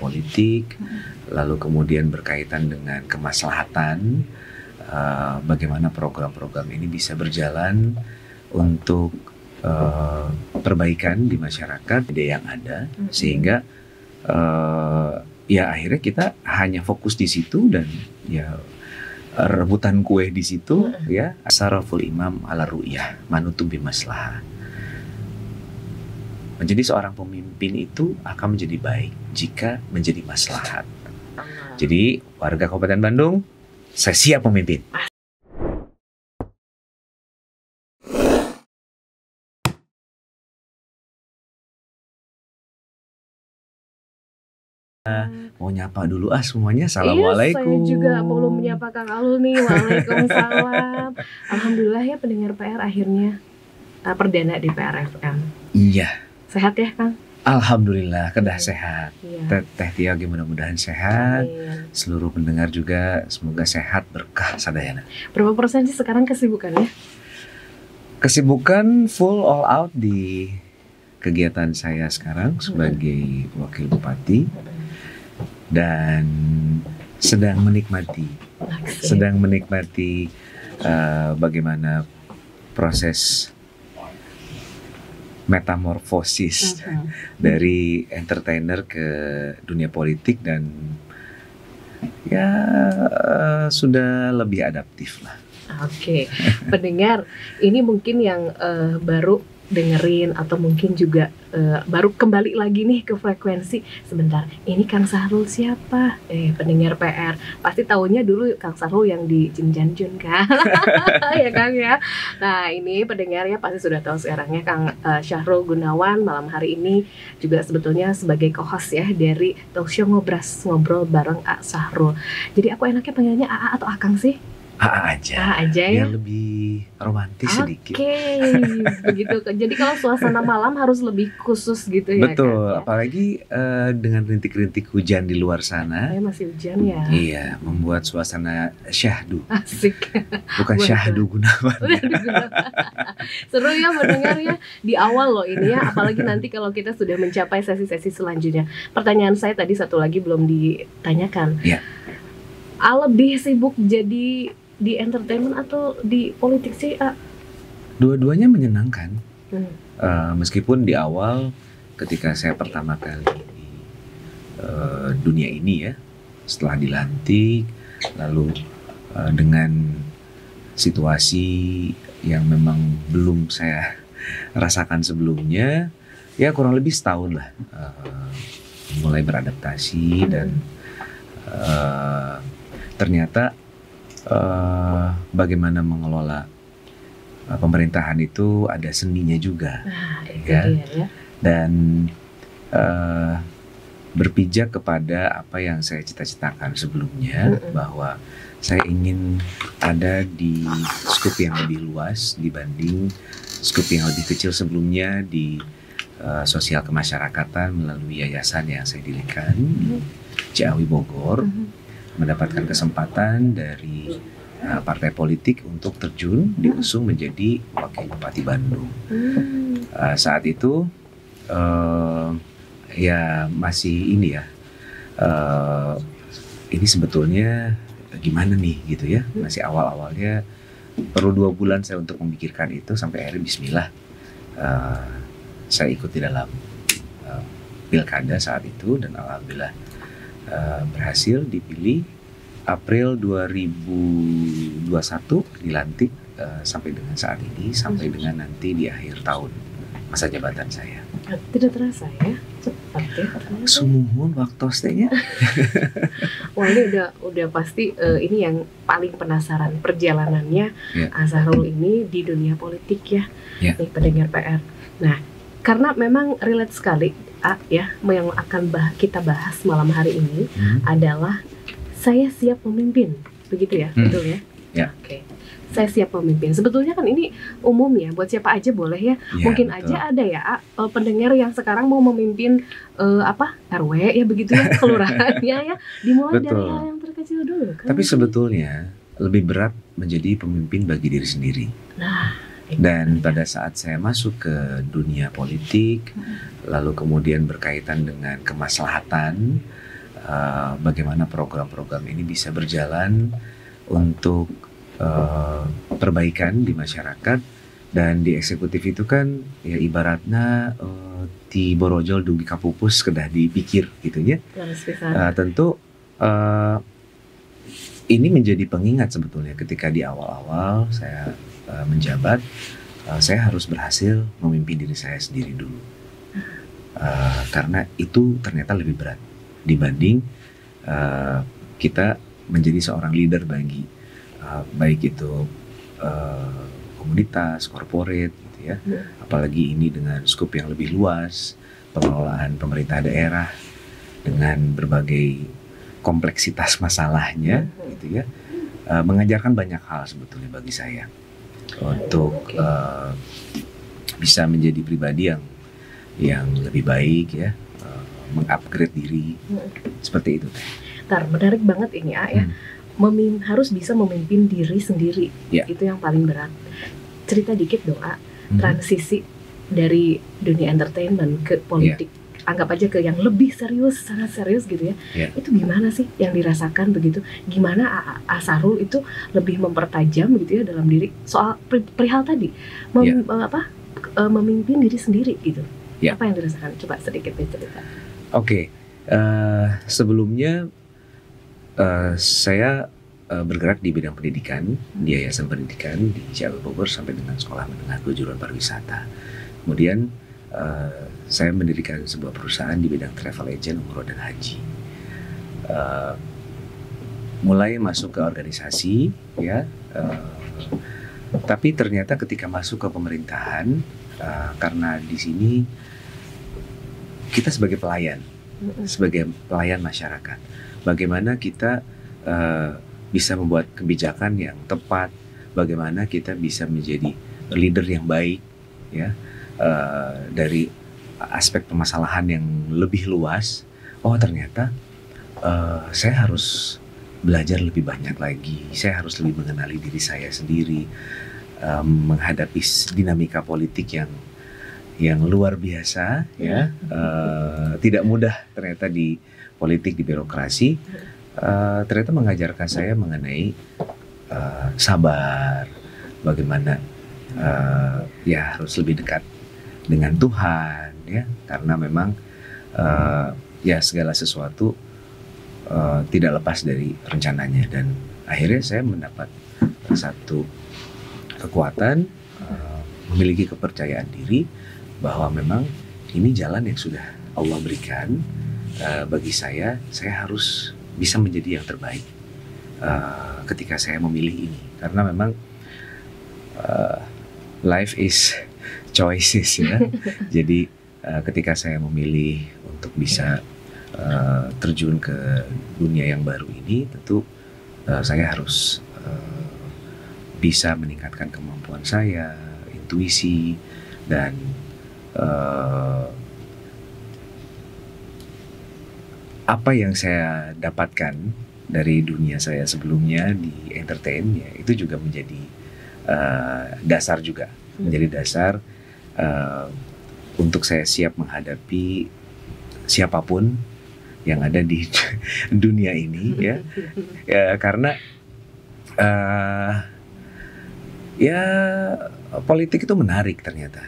politik, lalu kemudian berkaitan dengan kemaslahatan, bagaimana program-program ini bisa berjalan untuk perbaikan di masyarakat ide yang ada, sehingga ya akhirnya kita hanya fokus di situ dan ya rebutan kue di situ, ya. Saraful imam ala ru'yah manutum bimaslahah. Menjadi seorang pemimpin itu akan menjadi baik jika menjadi maslahat. Jadi warga Kabupaten Bandung, saya siap memimpin. Mau nyapa dulu semuanya. Assalamualaikum. Iya, saya juga belum menyapa Kang Alul nih. Waalaikumsalam. Alhamdulillah ya pendengar PR akhirnya perdana di PR FM. Iya. Sehat ya Kang? Alhamdulillah kedah sehat. Iya. Teh Tia mudah-mudahan sehat. Amin. Seluruh pendengar juga semoga sehat berkah sadayana. Berapa persen sih sekarang kesibukannya? Kesibukan full all out di kegiatan saya sekarang sebagai wakil bupati. Dan sedang menikmati bagaimana proses metamorfosis dari entertainer ke dunia politik, dan ya sudah lebih adaptif lah. Oke. Pendengar, ini mungkin yang baru dengerin atau mungkin juga baru kembali lagi nih ke frekuensi. Sebentar, ini Kang Sahrul siapa? Pendengar PR pasti taunya dulu Kang Sahrul yang di Jin Janjun kan. Ya Kang ya. Nah ini pendengarnya pasti sudah tahu sekarang ya Kang Syahrul Gunawan malam hari ini juga sebetulnya sebagai co-host ya dari talkshow Ngobrol bareng A Sahrul. Jadi aku enaknya panggilnya AA atau Akang sih? AA aja ya. Biar lebih romantis sedikit. Oke, begitu. Jadi kalau suasana malam harus lebih khusus gitu ya. Betul, Kak, ya? Apalagi dengan rintik-rintik hujan di luar sana. Masih hujan ya. Iya, membuat suasana syahdu. Asik. Bukan syahdu Gunawan. Seru ya mendengar ya di awal loh ini ya. Apalagi nanti kalau kita sudah mencapai sesi-sesi selanjutnya. Pertanyaan saya tadi satu lagi belum ditanyakan. Iya. Lebih sibuk jadi di entertainment atau di politik sih? Dua-duanya menyenangkan. Meskipun di awal ketika saya pertama kali di dunia ini ya, setelah dilantik, lalu dengan situasi yang memang belum saya rasakan sebelumnya, ya kurang lebih setahun lah mulai beradaptasi dan ternyata bagaimana mengelola pemerintahan itu ada seninya juga, ya. Dan berpijak kepada apa yang saya cita-citakan sebelumnya, bahwa saya ingin ada di skup yang lebih luas dibanding skup yang lebih kecil sebelumnya di sosial kemasyarakatan melalui yayasan yang saya dirikan Ciawi Bogor. Mendapatkan kesempatan dari partai politik untuk terjun diusung menjadi wakil bupati Bandung. Saat itu ya masih ini ya, ini sebetulnya gimana nih gitu ya, masih awal-awalnya, perlu 2 bulan saya untuk memikirkan itu sampai akhirnya bismillah saya ikut di dalam pilkada saat itu dan alhamdulillah berhasil dipilih. April 2021 dilantik sampai dengan saat ini, sampai dengan nanti di akhir tahun masa jabatan saya. Tidak terasa ya, cepat ya. Sumuhun waktosnya. Wah ini udah pasti ini yang paling penasaran perjalanannya Sahrul ini di dunia politik ya, nih pendengar PR. Nah karena memang relate sekali ya, yang akan kita bahas malam hari ini adalah saya siap memimpin, begitu ya, betul ya? Ya. Oke. Saya siap memimpin. Sebetulnya kan ini umum ya, buat siapa aja boleh ya. Mungkin betul. Aja ada ya pendengar yang sekarang mau memimpin RW ya begitu ya, kelurahannya ya. Dimulai dari hal yang terkecil dulu kan. Tapi sebetulnya lebih berat menjadi pemimpin bagi diri sendiri. Dan pada saat saya masuk ke dunia politik, lalu kemudian berkaitan dengan kemaslahatan, bagaimana program-program ini bisa berjalan untuk perbaikan di masyarakat. Dan di eksekutif itu kan ya ibaratnya ti borojol dugi kapupus kedah dipikir gitu ya. Tentu ini menjadi pengingat sebetulnya ketika di awal-awal saya menjabat, saya harus berhasil memimpin diri saya sendiri dulu. Karena itu ternyata lebih berat dibanding kita menjadi seorang leader bagi baik itu komunitas, corporate gitu ya. Apalagi ini dengan skop yang lebih luas, pengelolaan pemerintah daerah dengan berbagai kompleksitas masalahnya gitu ya. Mengajarkan banyak hal sebetulnya bagi saya untuk bisa menjadi pribadi yang lebih baik ya, mengupgrade diri seperti itu. Menarik banget ini ya. Harus bisa memimpin diri sendiri, itu yang paling berat. Cerita dikit dong transisi dari dunia entertainment ke politik, anggap aja ke yang lebih serius, sangat serius gitu ya. Itu gimana sih yang dirasakan begitu? Gimana Sahrul itu lebih mempertajam gitu ya dalam diri soal perihal tadi memimpin diri sendiri gitu. Apa yang dirasakan? Coba sedikit cerita. Oke. Sebelumnya saya bergerak di bidang pendidikan di Yayasan Pendidikan di Jawa Bogor sampai dengan sekolah menengah kejuruan pariwisata. Kemudian saya mendirikan sebuah perusahaan di bidang travel agent, umroh dan haji. Mulai masuk ke organisasi ya, tapi ternyata ketika masuk ke pemerintahan, karena di sini kita sebagai pelayan masyarakat, bagaimana kita bisa membuat kebijakan yang tepat, bagaimana kita bisa menjadi leader yang baik ya, dari aspek permasalahan yang lebih luas. Ternyata saya harus belajar lebih banyak lagi, saya harus lebih mengenali diri saya sendiri, menghadapi dinamika politik yang luar biasa ya. Tidak mudah ternyata di politik, di birokrasi. Ternyata mengajarkan saya mengenai sabar, bagaimana ya harus lebih dekat dengan Tuhan ya, karena memang ya segala sesuatu tidak lepas dari rencananya. Dan akhirnya saya mendapat satu kekuatan, memiliki kepercayaan diri bahwa memang ini jalan yang sudah Allah berikan bagi saya harus bisa menjadi yang terbaik ketika saya memilih ini, karena memang life is choices ya. Jadi ketika saya memilih untuk bisa terjun ke dunia yang baru ini, tentu saya harus bisa meningkatkan kemampuan saya, intuisi, dan apa yang saya dapatkan dari dunia saya sebelumnya di entertain ya, itu juga menjadi dasar juga, menjadi dasar untuk saya siap menghadapi siapapun yang ada di dunia ini ya. Karena ya politik itu menarik ternyata.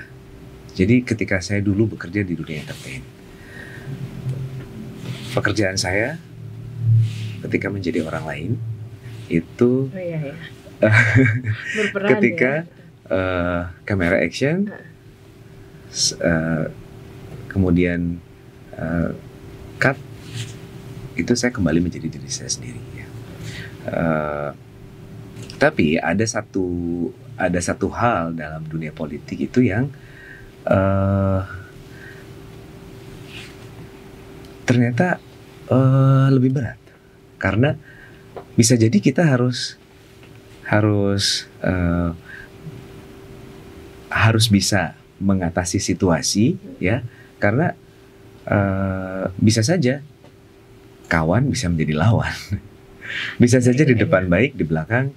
Jadi ketika saya dulu bekerja di dunia entertain, pekerjaan saya ketika menjadi orang lain itu berperan ketika kamera action, kemudian cut, itu saya kembali menjadi diri saya sendiri ya. Tapi ada satu hal dalam dunia politik itu yang ternyata lebih berat, karena bisa jadi kita harus bisa mengatasi situasi ya, karena bisa saja kawan bisa menjadi lawan, bisa saja di depan baik, di belakang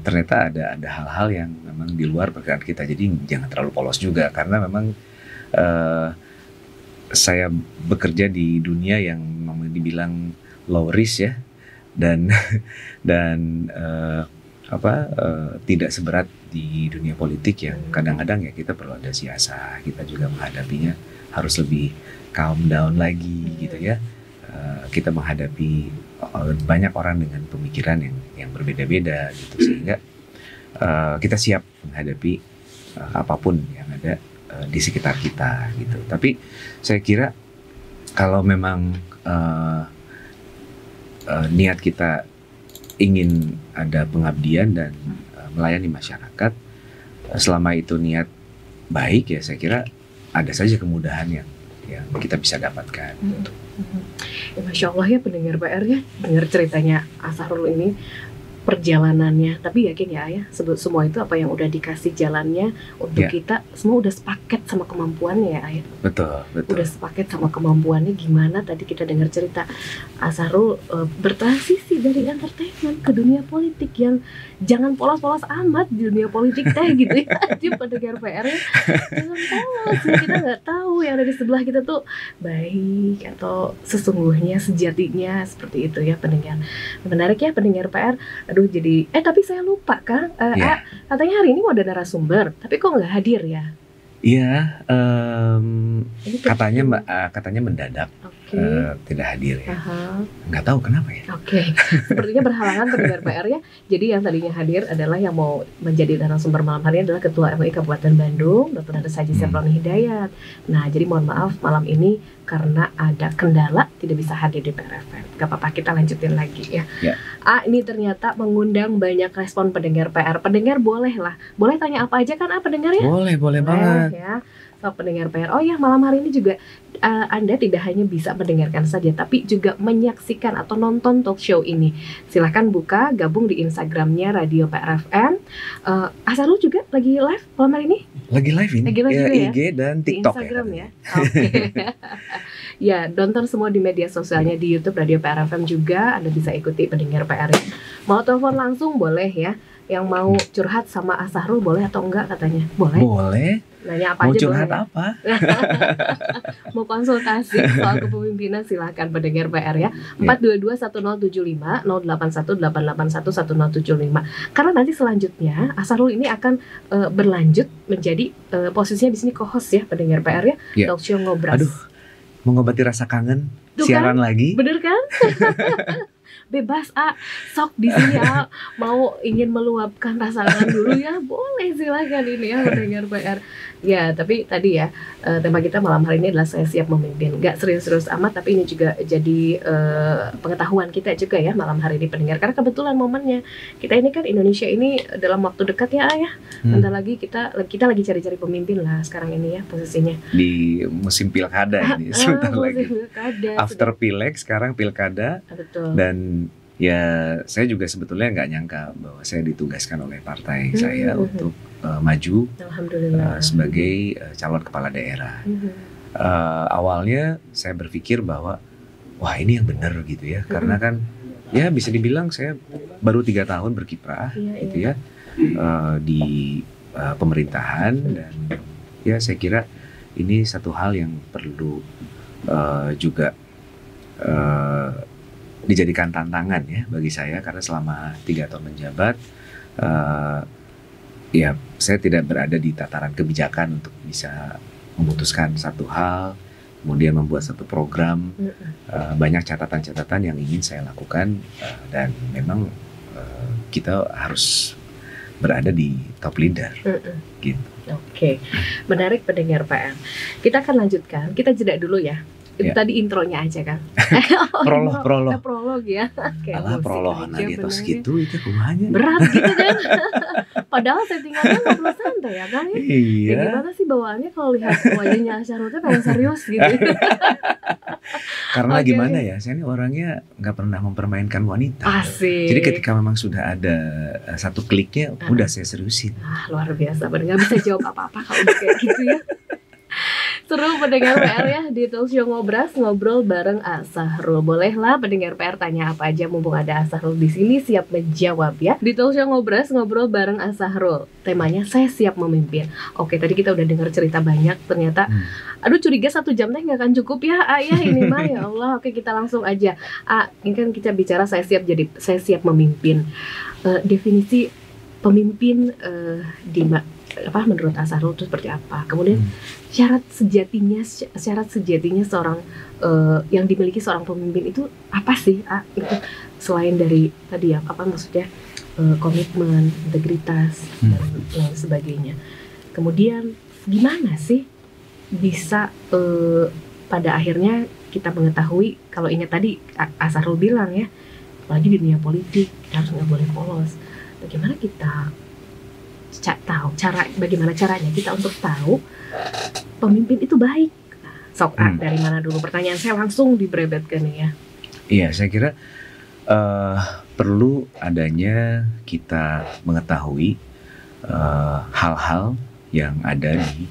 ternyata ada hal-hal yang memang di luar perkiraan kita. Jadi jangan terlalu polos juga, karena memang saya bekerja di dunia yang memang dibilang low risk ya, dan dan tidak seberat di dunia politik yang kadang-kadang ya kita perlu ada siasat, kita juga menghadapinya harus lebih calm down lagi gitu ya. Kita menghadapi banyak orang dengan pemikiran yang berbeda-beda gitu, sehingga kita siap menghadapi apapun yang ada di sekitar kita gitu. Tapi saya kira kalau memang niat kita ingin ada pengabdian dan melayani masyarakat, selama itu niat baik ya saya kira ada saja kemudahan yang kita bisa dapatkan. Ya, Masya Allah ya pendengar PR-nya, dengar ceritanya Asharul ini, perjalanannya, tapi yakin ya Ayah, semua itu apa yang udah dikasih jalannya untuk kita, semua udah sepaket sama kemampuannya ya Ayah. Betul. Udah sepaket sama kemampuannya. Gimana tadi kita dengar cerita Asharul bertransisi dari entertainment ke dunia politik yang jangan polos-polos amat di dunia politik teh gitu ya. Di pendengar PR-nya jangan polos ya, kita nggak tahu yang ada di sebelah kita tuh baik atau sesungguhnya sejatinya seperti itu ya pendengar. Menarik ya pendengar PR. Aduh jadi tapi saya lupa Kang, katanya hari ini mau ada narasumber tapi kok nggak hadir ya? Iya, katanya mendadak, tidak hadir ya. Nggak tahu kenapa ya. Sepertinya berhalangan pendengar PR ya. Jadi yang tadinya hadir adalah yang mau menjadi narasumber malam hari adalah Ketua MUI Kabupaten Bandung, Dr. Andes Haji Saproni Hidayat. Nah jadi mohon maaf malam ini karena ada kendala tidak bisa hadir di PRFM. Gak apa-apa, kita lanjutin lagi ya. Ini ternyata mengundang banyak respon pendengar PR. Pendengar boleh tanya apa aja kan pendengar ya? Boleh banget ya. So, pendengar PR, oh ya malam hari ini juga Anda tidak hanya bisa mendengarkan saja tapi juga menyaksikan atau nonton talk show ini. Silahkan buka, gabung di Instagramnya Radio PRFM. Asharul juga lagi live malam hari ini? Lagi live ini, IG dan TikTok di Instagram ya. Ya, nonton semua di media sosialnya di YouTube Radio PRFM juga. Anda bisa ikuti pendengar PR. Mau telepon langsung boleh ya. Yang mau curhat sama Asharul boleh atau enggak katanya? Boleh. Nanya apa mau aja curhat boleh. Apa? Mau konsultasi soal kepemimpinan silahkan pendengar PR ya. 4221075 0818811075. Karena nanti selanjutnya Asharul ini akan berlanjut menjadi posisinya di sini co-host ya pendengar PR ya. Talk show Ngobras. Aduh, mengobati rasa kangen. Siaran lagi. Bener kan? Bebas sok di sini mau ingin meluapkan rasa kangen dulu ya boleh silakan ini ya pendengar PR ya. Tapi tadi ya tema kita malam hari ini adalah saya siap memimpin, nggak serius-serius amat tapi ini juga jadi pengetahuan kita juga ya malam hari ini pendengar, karena kebetulan momennya kita ini kan Indonesia ini dalam waktu dekat ya Ayah. Bentar lagi kita lagi cari-cari pemimpin lah sekarang ini ya posisinya di musim pilkada ini sebentar lagi pilkada, after pileg sekarang pilkada. Betul. Dan ya saya juga sebetulnya nggak nyangka bahwa saya ditugaskan oleh partai saya untuk maju sebagai calon kepala daerah. Awalnya saya berpikir bahwa wah ini yang benar gitu ya, karena kan ya bisa dibilang saya baru 3 tahun berkiprah gitu ya di pemerintahan, dan ya saya kira ini satu hal yang perlu juga dijadikan tantangan ya bagi saya, karena selama 3 tahun menjabat ya saya tidak berada di tataran kebijakan untuk bisa memutuskan satu hal, kemudian membuat satu program. Banyak catatan-catatan yang ingin saya lakukan, dan memang kita harus berada di top leader gitu. Oke. Menarik pendengar PM. Kita akan lanjutkan, kita jeda dulu ya. Itu tadi intronya aja kan. Prolog ya. Alah prolog aja tos gitu itu kumanya. Berat gitu kan. Padahal settingannya ngobrol santai ya kan ya. Iya. Ya gimana sih bawaannya kalau lihat wajahnya Asharul tuh pengen serius gitu. Karena gimana ya, saya ini orangnya nggak pernah mempermainkan wanita. Asik. Jadi ketika memang sudah ada satu kliknya, udah saya seriusin. Luar biasa, bener nggak bisa jawab apa-apa kalau udah kayak gitu ya. Seru pendengar PR ya di Talk Show Ngobras, ngobrol bareng Sahrul. Bolehlah pendengar PR tanya apa aja, mumpung ada Sahrul di sini siap menjawab ya. Di Talk Show Ngobras, ngobrol bareng Sahrul. Temanya saya siap memimpin. Oke, tadi kita udah dengar cerita banyak. Ternyata aduh, curiga 1 jam teh nggak akan cukup ya ayah ini mah, ya Allah. Oke, kita langsung aja. Ini kan kita bicara saya siap memimpin. Definisi pemimpin menurut Sahrul itu seperti apa? Kemudian syarat sejatinya seorang yang dimiliki seorang pemimpin itu apa sih? Itu selain dari tadi maksudnya komitmen, integritas dan lain sebagainya. Kemudian gimana sih bisa pada akhirnya kita mengetahui, kalau ingat tadi Sahrul bilang ya, apalagi di dunia politik kita harus nggak boleh polos. Bagaimana kita bagaimana caranya kita untuk tahu pemimpin itu baik? Sok dari mana dulu? Pertanyaan saya langsung dibrebetkan ya. Iya, saya kira perlu adanya kita mengetahui hal-hal yang ada di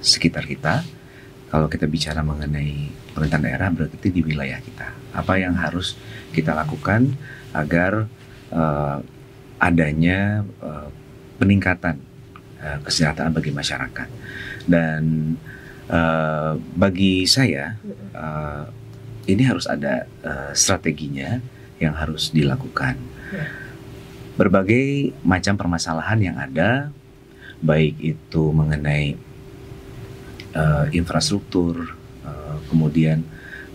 sekitar kita. Kalau kita bicara mengenai pemerintahan daerah, berarti di wilayah kita. Apa yang harus kita lakukan agar adanya peningkatan kesejahteraan bagi masyarakat. Dan bagi saya ini harus ada strateginya yang harus dilakukan. Berbagai macam permasalahan yang ada, baik itu mengenai infrastruktur, kemudian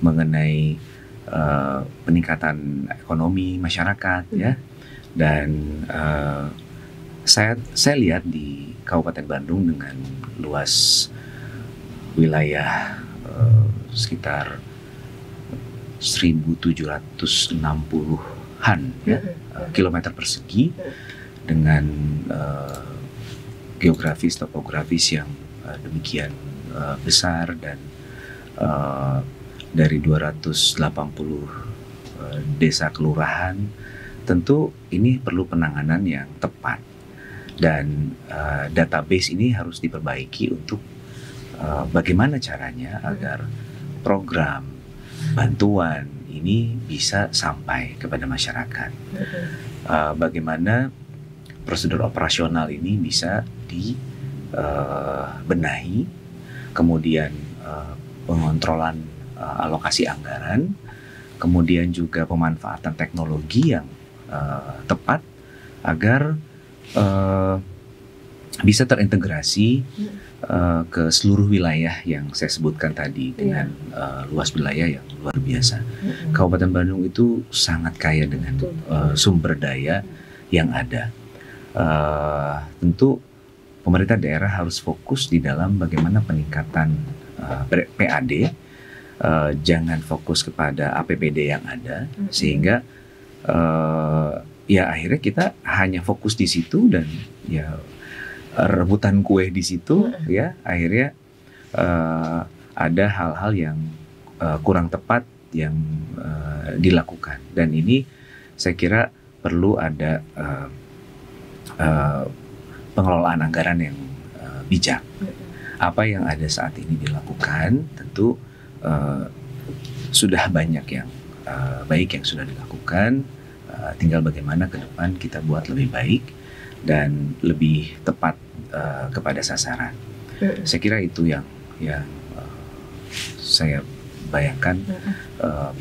mengenai peningkatan ekonomi masyarakat, ya. Dan saya lihat di Kabupaten Bandung dengan luas wilayah sekitar 1.760-an kilometer persegi, dengan geografis topografis yang demikian besar, dan dari 280 desa kelurahan. Tentu ini perlu penanganan yang tepat, dan database ini harus diperbaiki untuk bagaimana caranya agar program bantuan ini bisa sampai kepada masyarakat. Bagaimana prosedur operasional ini bisa dibenahi, kemudian pengontrolan alokasi anggaran, kemudian juga pemanfaatan teknologi yang tepat agar bisa terintegrasi ke seluruh wilayah yang saya sebutkan tadi, dengan luas wilayah yang luar biasa. Kabupaten Bandung itu sangat kaya dengan sumber daya yang ada. Tentu pemerintah daerah harus fokus di dalam bagaimana peningkatan PAD, jangan fokus kepada APBD yang ada, sehingga ya akhirnya kita hanya fokus di situ, dan ya rebutan kue di situ, ya akhirnya ada hal-hal yang kurang tepat yang dilakukan. Dan ini saya kira perlu ada pengelolaan anggaran yang bijak. Apa yang ada saat ini dilakukan tentu sudah banyak yang baik yang sudah dilakukan. Tinggal bagaimana ke depan kita buat lebih baik dan lebih tepat kepada sasaran. Saya kira itu yang saya bayangkan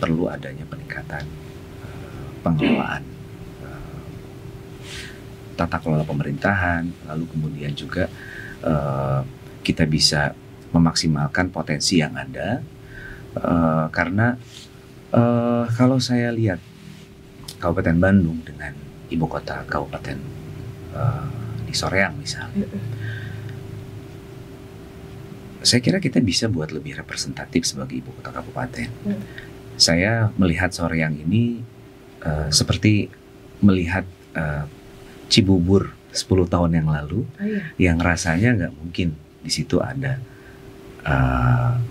perlu adanya peningkatan pengelolaan tata kelola pemerintahan, lalu kemudian juga kita bisa memaksimalkan potensi yang ada, karena kalau saya lihat Kabupaten Bandung dengan ibu kota kabupaten di Soreang misalnya, saya kira kita bisa buat lebih representatif sebagai ibu kota kabupaten. Saya melihat Soreang ini seperti melihat Cibubur 10 tahun yang lalu, yang rasanya nggak mungkin di situ ada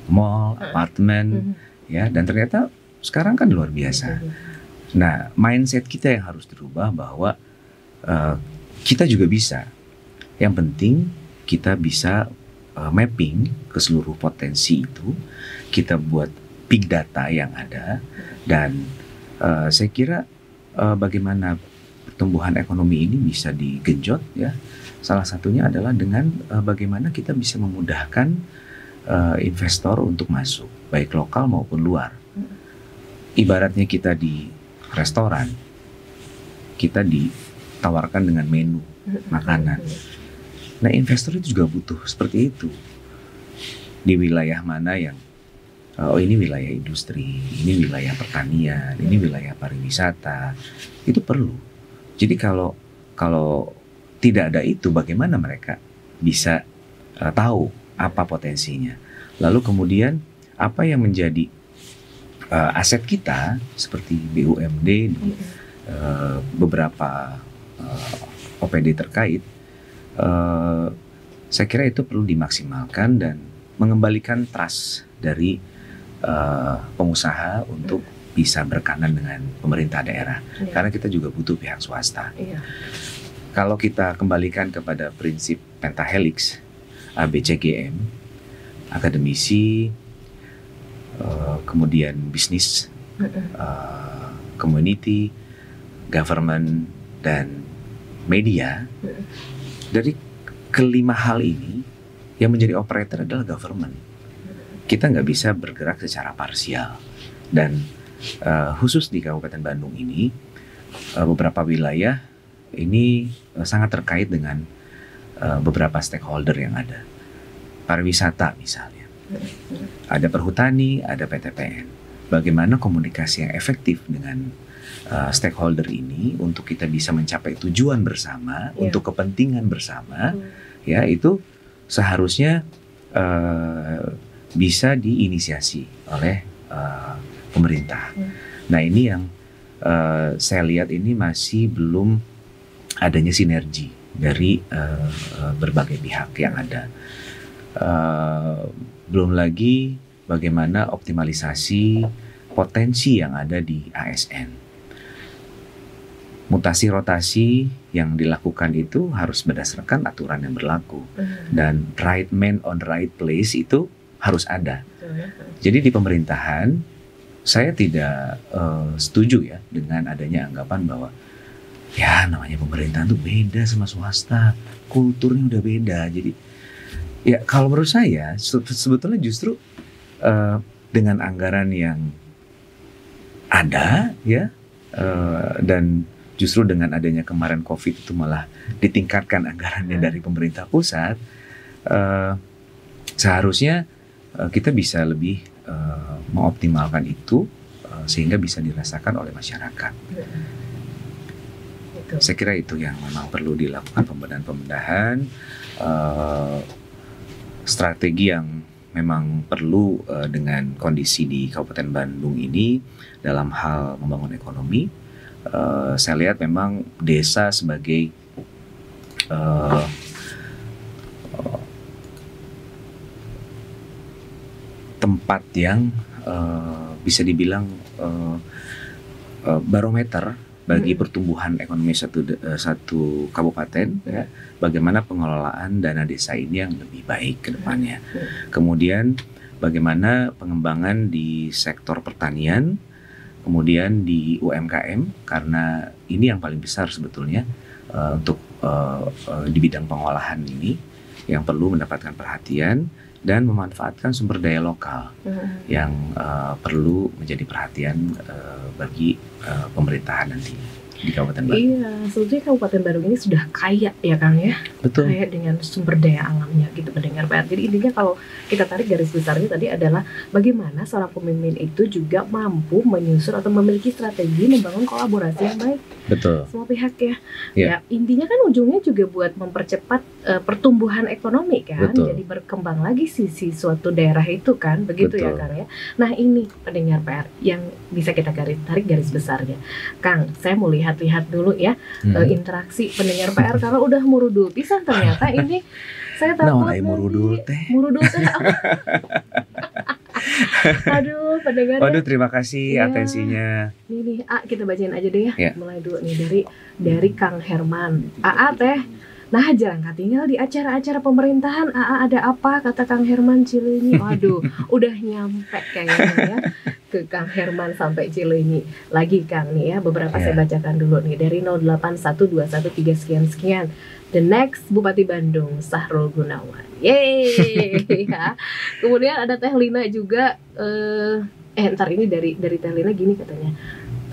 mall, apartemen, ya, dan ternyata sekarang kan luar biasa. Nah, mindset kita yang harus dirubah bahwa kita juga bisa. Yang penting kita bisa mapping ke seluruh potensi itu, kita buat big data yang ada, dan saya kira bagaimana pertumbuhan ekonomi ini bisa digenjot ya. Salah satunya adalah dengan bagaimana kita bisa memudahkan investor untuk masuk, baik lokal maupun luar. Ibaratnya kita di restoran, kita ditawarkan dengan menu makanan. Nah, investor itu juga butuh seperti itu. Di wilayah mana yang ini wilayah industri, ini wilayah pertanian, ini wilayah pariwisata, itu perlu. Jadi kalau tidak ada itu, bagaimana mereka bisa tahu apa potensinya? Lalu kemudian apa yang menjadi aset kita seperti BUMD di beberapa OPD terkait, saya kira itu perlu dimaksimalkan dan mengembalikan trust dari pengusaha untuk bisa berkanan dengan pemerintah daerah. Karena kita juga butuh pihak swasta. Kalau kita kembalikan kepada prinsip pentahelix ABCGM, akademisi, kemudian bisnis, community, government, dan media. Dari kelima hal ini, yang menjadi operator adalah government. Kita nggak bisa bergerak secara parsial. Dan khusus di Kabupaten Bandung ini, beberapa wilayah ini sangat terkait dengan beberapa stakeholder yang ada. Pariwisata misalnya, ada perhutani, ada PTPN. Bagaimana komunikasi yang efektif dengan stakeholder ini untuk kita bisa mencapai tujuan bersama, untuk kepentingan bersama, ya itu seharusnya bisa diinisiasi oleh pemerintah. Nah, ini yang saya lihat ini masih belum adanya sinergi dari berbagai pihak yang ada. Belum lagi bagaimana optimalisasi potensi yang ada di ASN. Mutasi rotasi yang dilakukan itu harus berdasarkan aturan yang berlaku, dan right man on right place itu harus ada. Jadi di pemerintahan saya tidak setuju ya dengan adanya anggapan bahwa ya namanya pemerintahan itu beda sama swasta, kulturnya udah beda. Jadi ya kalau menurut saya sebetulnya justru dengan anggaran yang ada ya, dan justru dengan adanya kemarin COVID itu malah ditingkatkan anggarannya dari pemerintah pusat, seharusnya kita bisa lebih mengoptimalkan itu sehingga bisa dirasakan oleh masyarakat. Saya kira itu yang memang perlu dilakukan, pembenahan-pembenahan, strategi yang memang perlu dengan kondisi di Kabupaten Bandung ini dalam hal membangun ekonomi. Saya lihat memang desa sebagai tempat yang bisa dibilang barometer bagi pertumbuhan ekonomi satu kabupaten, ya, bagaimana pengelolaan dana desa ini yang lebih baik ke depannya. Kemudian bagaimana pengembangan di sektor pertanian, kemudian di UMKM, karena ini yang paling besar sebetulnya untuk di bidang pengolahan ini yang perlu mendapatkan perhatian, dan memanfaatkan sumber daya lokal yang perlu menjadi perhatian bagi pemerintahan nanti di Kabupaten Bandung. Iya, sebetulnya Kabupaten Bandung ini sudah kaya ya Kang ya. Betul. Kaya dengan sumber daya alamnya gitu mendengar PR. Jadi intinya kalau kita tarik garis besarnya tadi adalah bagaimana seorang pemimpin itu juga mampu menyusun atau memiliki strategi membangun kolaborasi yang baik. Betul. Semua pihak ya. Ya, intinya kan ujungnya juga buat mempercepat pertumbuhan ekonomi kan. Betul. Jadi berkembang lagi sisi suatu daerah itu kan, begitu. Betul. Ya Kang ya. Nah, ini pendengar PR yang bisa kita tarik garis besarnya. Kang, saya mau lihat dulu ya interaksi pendengar PR karena udah murudul pisan ternyata ini saya takut murudul teh. Aduh, pendengar. Waduh, terima kasih ya atensinya. Nih, kita bacain aja deh ya. Mulai dulu nih dari Kang Herman. Teh Nah, jangan tinggal di acara-acara pemerintahan, ada apa kata Kang Herman Cileunyi. Waduh, udah nyampe kayaknya ya ke Kang Herman sampai Cileunyi. Lagi Kang nih ya, beberapa saya bacakan dulu nih dari 081213 sekian-sekian. The next Bupati Bandung, Sahrul Gunawan. Yeay ya. Kemudian ada Teh Lina juga, ntar ini dari Teh Lina gini katanya,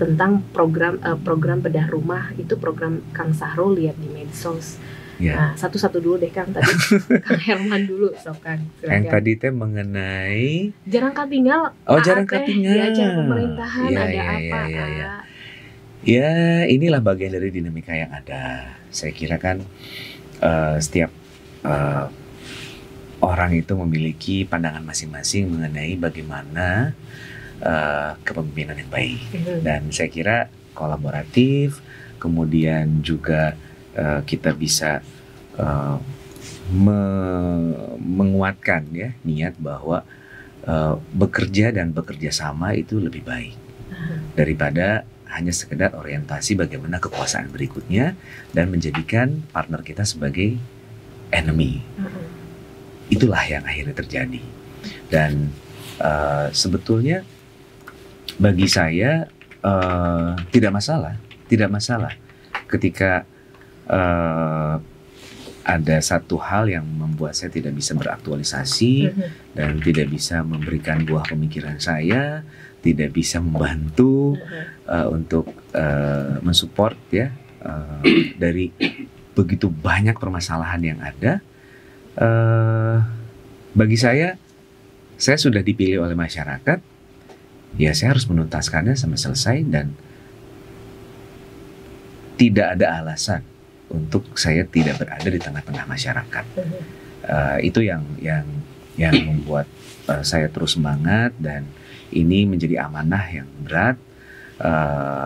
tentang program bedah rumah, itu program Kang Sahrul, lihat di medsos. Nah, satu-satu dulu deh Kang, tadi Kang Herman dulu, sok Kang. Yang tadi teh mengenai jarang katinggal. Jarang katinggal. Di acara pemerintahan ada apa? Ya, inilah bagian dari dinamika yang ada. Saya kira kan setiap orang itu memiliki pandangan masing-masing mengenai bagaimana kepemimpinan yang baik. Dan saya kira kolaboratif, kemudian juga kita bisa menguatkan ya niat bahwa bekerja dan bekerja sama itu lebih baik daripada hanya sekedar orientasi bagaimana kekuasaan berikutnya dan menjadikan partner kita sebagai enemy. Itulah yang akhirnya terjadi. Dan sebetulnya bagi saya tidak masalah ketika ada satu hal yang membuat saya tidak bisa beraktualisasi dan tidak bisa memberikan buah pemikiran saya, tidak bisa membantu untuk mensupport ya dari begitu banyak permasalahan yang ada. Bagi saya sudah dipilih oleh masyarakat, ya saya harus menuntaskannya sampai selesai dan tidak ada alasan untuk saya tidak berada di tengah-tengah masyarakat. Itu yang membuat saya terus semangat dan ini menjadi amanah yang berat.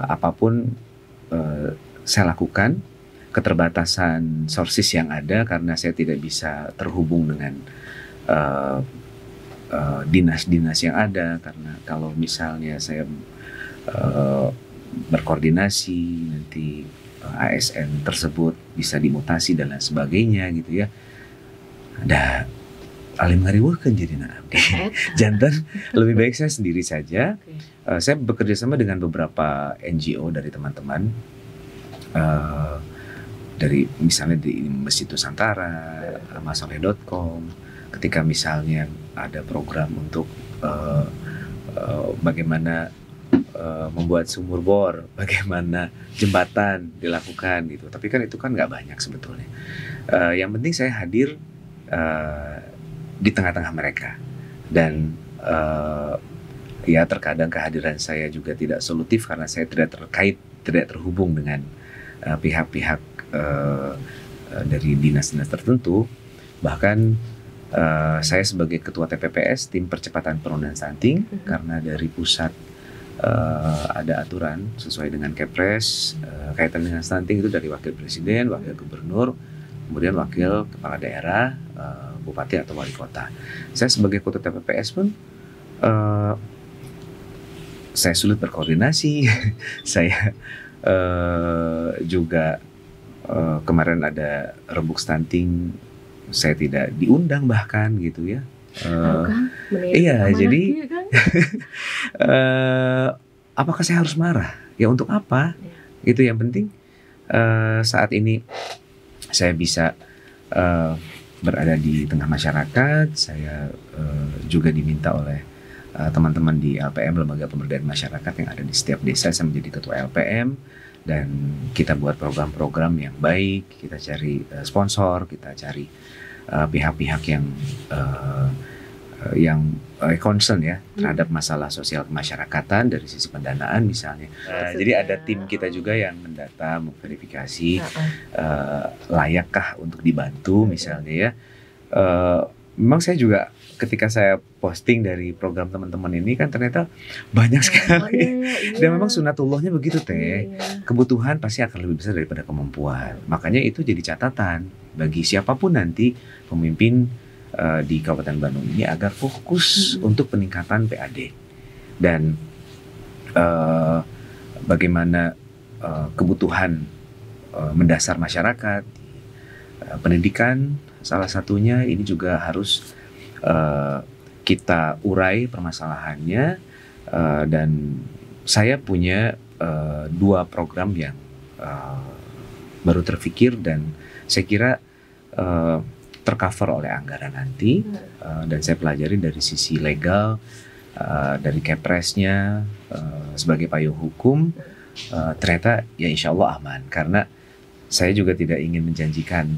Apapun saya lakukan, keterbatasan sources yang ada karena saya tidak bisa terhubung dengan dinas-dinas yang ada, karena kalau misalnya saya berkoordinasi nanti ASN tersebut bisa dimutasi dan lain sebagainya gitu ya. Ada alim ngariweukeun jadi abdi. Jantan lebih baik saya sendiri saja. Saya bekerja sama dengan beberapa NGO dari teman-teman. Dari misalnya di Masjid Nusantara, masoleh.com. Ketika misalnya ada program untuk bagaimana membuat sumur bor, bagaimana jembatan dilakukan gitu. Tapi kan itu kan nggak banyak sebetulnya. Yang penting saya hadir di tengah-tengah mereka dan ya terkadang kehadiran saya juga tidak solutif karena saya tidak terhubung dengan pihak-pihak dari dinas-dinas tertentu. Bahkan saya sebagai ketua TPPS, tim percepatan penurunan stunting, karena dari pusat ada aturan sesuai dengan Kepres kaitan dengan stunting itu dari wakil presiden, wakil gubernur, kemudian wakil kepala daerah, bupati atau wali kota. Saya sebagai ketua TPPS pun saya sulit berkoordinasi. Saya juga kemarin ada rembuk stunting, saya tidak diundang bahkan gitu ya. Iya, jadi apakah saya harus marah? Ya untuk apa? Itu yang penting. Saat ini saya bisa berada di tengah masyarakat. Saya juga diminta oleh teman-teman di LPM, Lembaga Pemberdayaan Masyarakat yang ada di setiap desa. Saya menjadi ketua LPM dan kita buat program-program yang baik. Kita cari sponsor, kita cari pihak-pihak yang concern ya terhadap masalah sosial kemasyarakatan dari sisi pendanaan misalnya. Jadi ada tim kita juga yang mendata, memverifikasi layakkah untuk dibantu misalnya ya. Memang saya juga ketika saya posting dari program teman-teman ini kan ternyata banyak sekali. Dan memang sunatullahnya begitu teh. Kebutuhan pasti akan lebih besar daripada kemampuan. Makanya itu jadi catatan bagi siapapun nanti pemimpin di Kabupaten Bandung ini agar fokus untuk peningkatan PAD dan bagaimana kebutuhan mendasar masyarakat pendidikan salah satunya. Ini juga harus kita urai permasalahannya, dan saya punya 2 program yang baru terfikir dan saya kira tercover oleh anggaran nanti, dan saya pelajari dari sisi legal, dari Kepresnya, sebagai payung hukum. Ternyata ya insya Allah aman, karena saya juga tidak ingin menjanjikan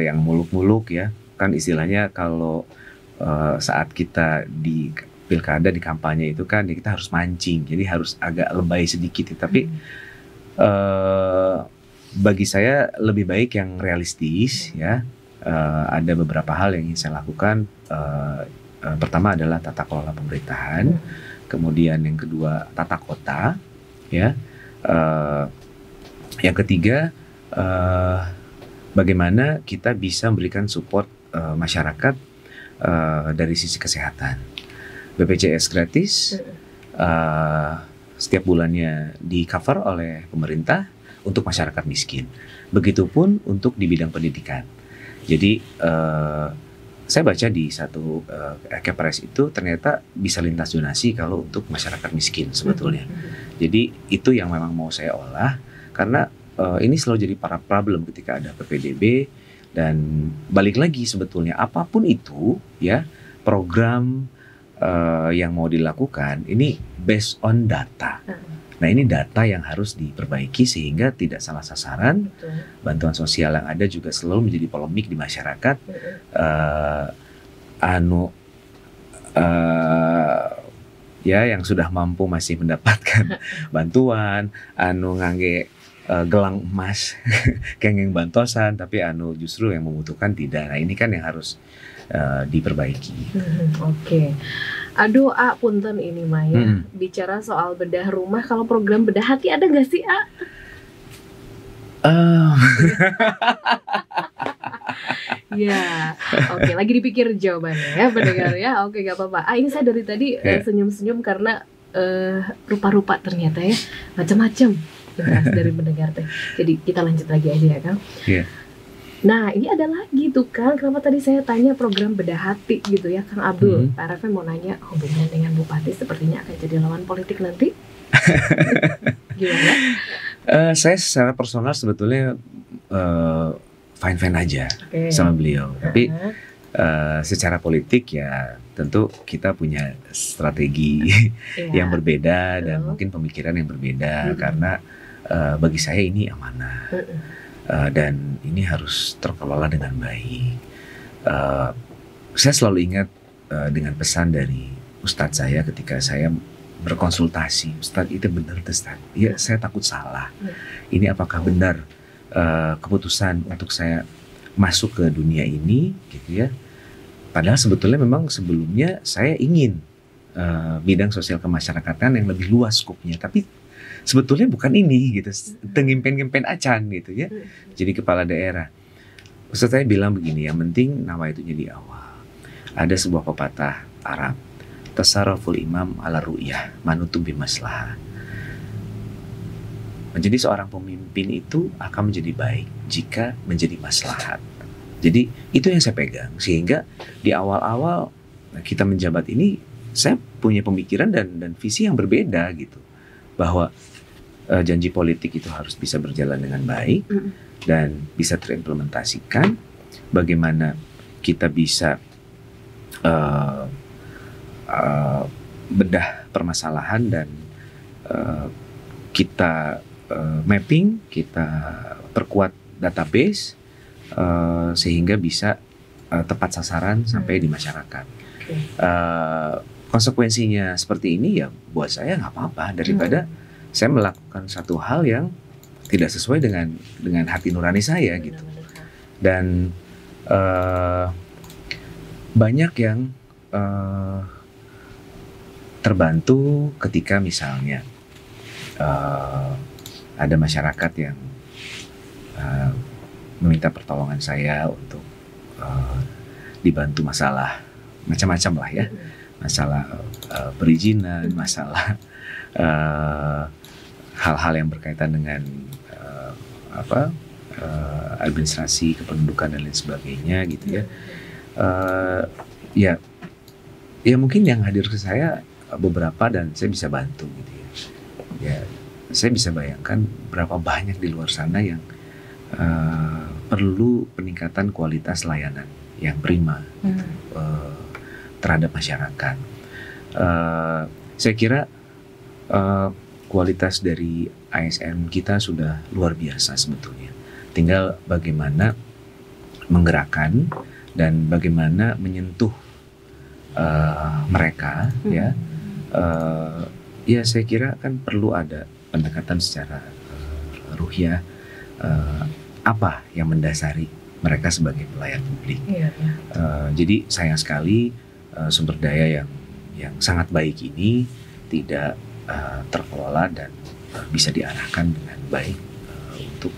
yang muluk-muluk ya, kan istilahnya kalau saat kita di pilkada, di kampanye itu kan ya kita harus mancing, jadi harus agak lebay sedikit ya. Tapi bagi saya lebih baik yang realistis ya. Ada beberapa hal yang ingin saya lakukan. Pertama adalah tata kelola pemerintahan, kemudian yang kedua tata kota ya, yang ketiga bagaimana kita bisa memberikan support masyarakat dari sisi kesehatan. BPJS gratis setiap bulannya di cover oleh pemerintah untuk masyarakat miskin. Begitupun untuk di bidang pendidikan. Jadi saya baca di satu Kepres itu ternyata bisa lintas zonasi kalau untuk masyarakat miskin sebetulnya. Jadi itu yang memang mau saya olah, karena ini selalu jadi para problem ketika ada PPDB. Dan balik lagi sebetulnya apapun itu ya, program yang mau dilakukan ini based on data. Nah ini data yang harus diperbaiki sehingga tidak salah sasaran. Bantuan sosial yang ada juga selalu menjadi polemik di masyarakat. Ya yang sudah mampu masih mendapatkan bantuan, ngangge gelang emas, kenging bantosan, tapi justru yang membutuhkan tidak. Nah ini kan yang harus diperbaiki. Oke. Aduh, punten ini Maya. Bicara soal bedah rumah, kalau program bedah hati ada nggak sih, Ya, oke. Lagi dipikir jawabannya ya, pendengar ya. Oke, nggak apa-apa. Ini saya dari tadi senyum-senyum karena rupa-rupa ternyata ya macam-macam dari pendengar teh. Jadi kita lanjut lagi aja ya, Kang. Iya. Nah ini ada lagi tuh Kang, kenapa tadi saya tanya program bedah hati gitu ya Kang Abdul. Pak Raffi mau nanya hubungan dengan Bupati sepertinya akan jadi lawan politik nanti. Gimana? Saya secara personal sebetulnya fine-fine aja sama beliau. Tapi secara politik ya tentu kita punya strategi yang berbeda dan mungkin pemikiran yang berbeda. Karena bagi saya ini amanah. Dan ini harus terkelola dengan baik. Saya selalu ingat dengan pesan dari Ustadz saya ketika saya berkonsultasi. Ustadz itu benar Ustadz? Ya saya takut salah. Ini apakah benar keputusan untuk saya masuk ke dunia ini gitu ya? Padahal sebetulnya memang sebelumnya saya ingin bidang sosial kemasyarakatan yang lebih luas skupnya. Tapi sebetulnya bukan ini gitu, tengimpen-ngimpen acan gitu ya. Jadi kepala daerah. Ustaz saya bilang begini, yang penting nama itu jadi awal. Ada sebuah pepatah Arab, tasarruful imam ala ru'yah, manutum bimaslahah. Menjadi seorang pemimpin itu akan menjadi baik jika menjadi maslahat. Jadi itu yang saya pegang, sehingga di awal-awal kita menjabat ini saya punya pemikiran dan visi yang berbeda gitu. Bahwa janji politik itu harus bisa berjalan dengan baik dan bisa terimplementasikan. Bagaimana kita bisa bedah permasalahan dan kita mapping, kita perkuat database sehingga bisa tepat sasaran sampai di masyarakat. Konsekuensinya seperti ini ya buat saya nggak apa-apa daripada saya melakukan satu hal yang tidak sesuai dengan hati nurani saya gitu. Dan banyak yang terbantu ketika misalnya ada masyarakat yang meminta pertolongan saya untuk dibantu masalah macam-macam lah ya. Masalah perizinan, masalah hal-hal yang berkaitan dengan administrasi kependudukan dan lain sebagainya gitu ya. Ya ya mungkin yang hadir ke saya beberapa dan saya bisa bantu gitu ya. Ya saya bisa bayangkan berapa banyak di luar sana yang perlu peningkatan kualitas layanan yang prima terhadap masyarakat. Saya kira kualitas dari ASN kita sudah luar biasa sebetulnya. Tinggal bagaimana menggerakkan dan bagaimana menyentuh mereka ya. Ya saya kira kan perlu ada pendekatan secara ruhiyah, apa yang mendasari mereka sebagai pelayan publik. Jadi sayang sekali sumber daya yang sangat baik ini tidak terkelola dan bisa diarahkan dengan baik untuk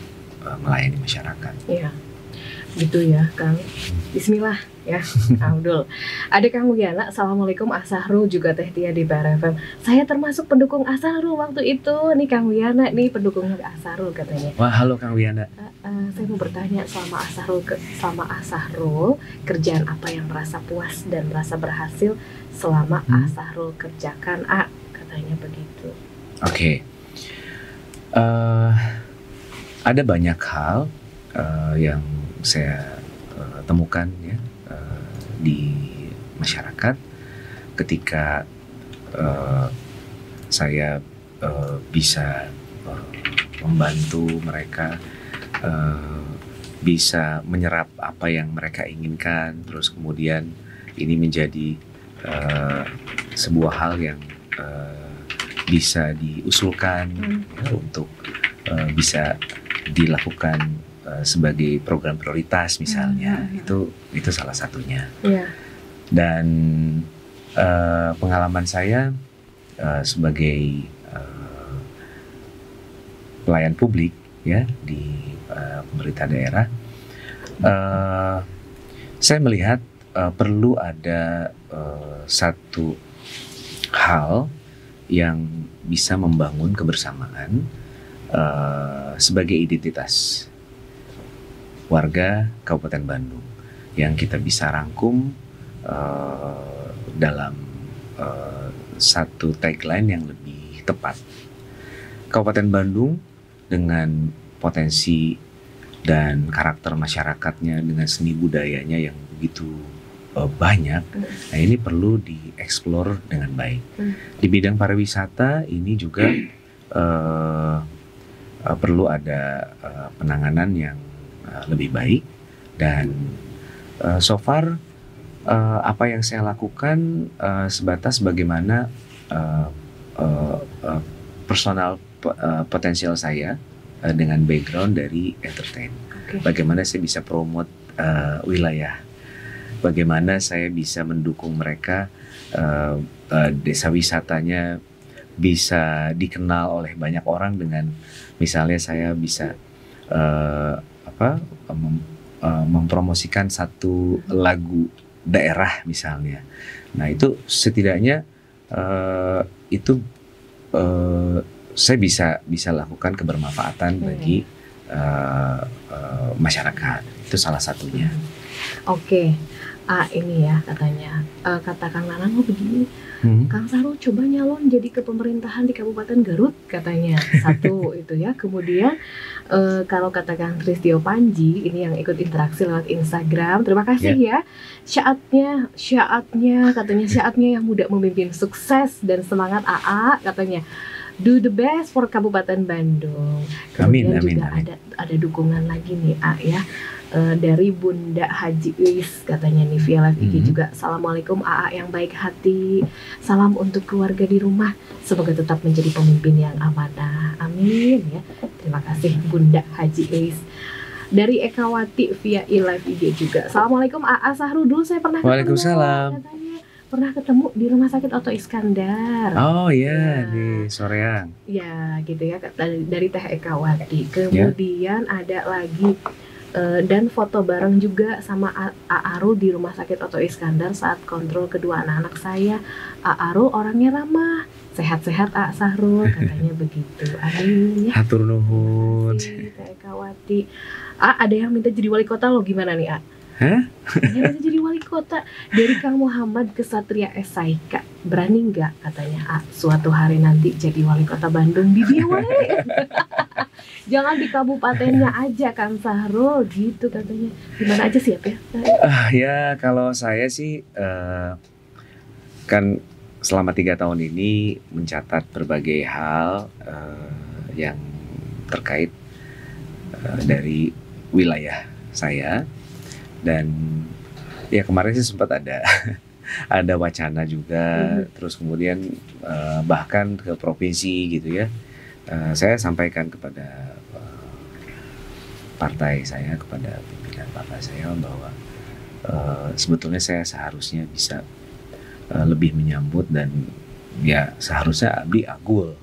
melayani masyarakat. Iya, gitu ya, Kang. Bismillah ya, Kang Abdul. Ada Kang Wiyana, Assalamualaikum Assahrul, juga Teh Tia di PRFM. Saya termasuk pendukung Assahrul waktu itu. Nih Kang Wiyana nih pendukungnya Assahrul katanya. Wah, halo Kang Wiyana. Saya mau bertanya, selama Assahrul kerjaan apa yang merasa puas dan merasa berhasil selama Assahrul kerjakan katanya begitu. Oke. Ada banyak hal yang saya temukan ya di masyarakat ketika saya bisa membantu mereka, bisa menyerap apa yang mereka inginkan, terus kemudian ini menjadi sebuah hal yang bisa diusulkan ya, untuk bisa dilakukan sebagai program prioritas misalnya. Itu salah satunya. Dan pengalaman saya sebagai pelayan publik ya di pemerintah daerah, saya melihat perlu ada satu hal yang bisa membangun kebersamaan sebagai identitas warga Kabupaten Bandung yang kita bisa rangkum dalam satu tagline yang lebih tepat. Kabupaten Bandung dengan potensi dan karakter masyarakatnya, dengan seni budayanya yang begitu banyak, nah ini perlu dieksplor dengan baik. Di bidang pariwisata ini juga perlu ada penanganan yang lebih baik, dan so far apa yang saya lakukan sebatas bagaimana personal potensial saya dengan background dari entertain. Bagaimana saya bisa promote wilayah, bagaimana saya bisa mendukung mereka desa wisatanya bisa dikenal oleh banyak orang dengan misalnya saya bisa mempromosikan satu lagu daerah misalnya. Nah itu setidaknya itu saya bisa lakukan kebermanfaatan bagi masyarakat. Itu salah satunya. Oke. Ini ya katanya, kata Kang Nanang begini, Kang Sahrul coba nyalon jadi ke pemerintahan di Kabupaten Garut katanya. Satu itu ya. Kemudian kalau kata Kang Tristio Panji ini yang ikut interaksi lewat Instagram, terima kasih ya. Syaatnya katanya, syaatnya yang muda memimpin, sukses dan semangat AA katanya. Do the best for Kabupaten Bandung. Kemudian amin. Ada dukungan lagi nih ya. Dari Bunda Haji Uis katanya nih via live IG juga. Assalamualaikum AA yang baik hati, salam untuk keluarga di rumah, semoga tetap menjadi pemimpin yang amanah, amin ya. Terima kasih Bunda Haji Uis. Dari Ekawati via live IG juga. Assalamualaikum AA Sahrul, dulu saya pernah Waalaikumsalam. Katanya pernah ketemu di Rumah Sakit Oto Iskandar. Oh iya, di Soreang. Ya gitu ya, dari Teh Ekawati. Kemudian ada lagi dan foto bareng juga sama A'arul di Rumah Sakit Oto Iskandar saat kontrol kedua anak-anak saya. A'arul orangnya ramah, Sehat-sehat Sahrul katanya begitu. Amin ya. Hatur nuhun. Teh Ekawati. Ada yang minta jadi wali kota lo, gimana nih Hah? Yang minta jadi wali kota dari Kang Muhammad Kesatria Esaika. Berani nggak katanya suatu hari nanti jadi wali kota Bandung di dia wali. Jangan di kabupatennya aja Kang Sahrul gitu katanya. Gimana aja siap ya? Ya kalau saya sih kan selama 3 tahun ini mencatat berbagai hal yang terkait dari wilayah saya, dan ya kemarin sih sempat ada ada wacana juga, terus kemudian bahkan ke provinsi gitu ya. Saya sampaikan kepada partai saya, kepada pimpinan partai saya bahwa sebetulnya saya seharusnya bisa lebih menyambut, dan ya seharusnya abdi agul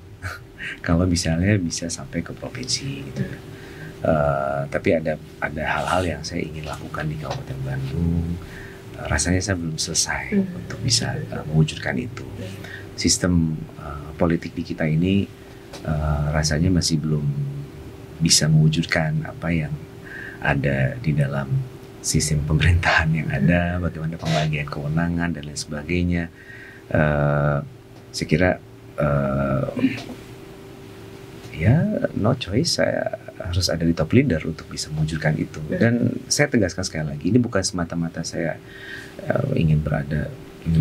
kalau misalnya bisa sampai ke provinsi gitu. Tapi ada hal-hal yang saya ingin lakukan di Kabupaten Bandung. Rasanya saya belum selesai untuk bisa mewujudkan itu. Sistem politik di kita ini rasanya masih belum bisa mewujudkan apa yang ada di dalam sistem pemerintahan yang ada, bagaimana pembagian kewenangan dan lain sebagainya. Saya kira ya no choice, saya harus ada di top leader untuk bisa mewujudkan itu. Dan saya tegaskan sekali lagi, ini bukan semata-mata saya ingin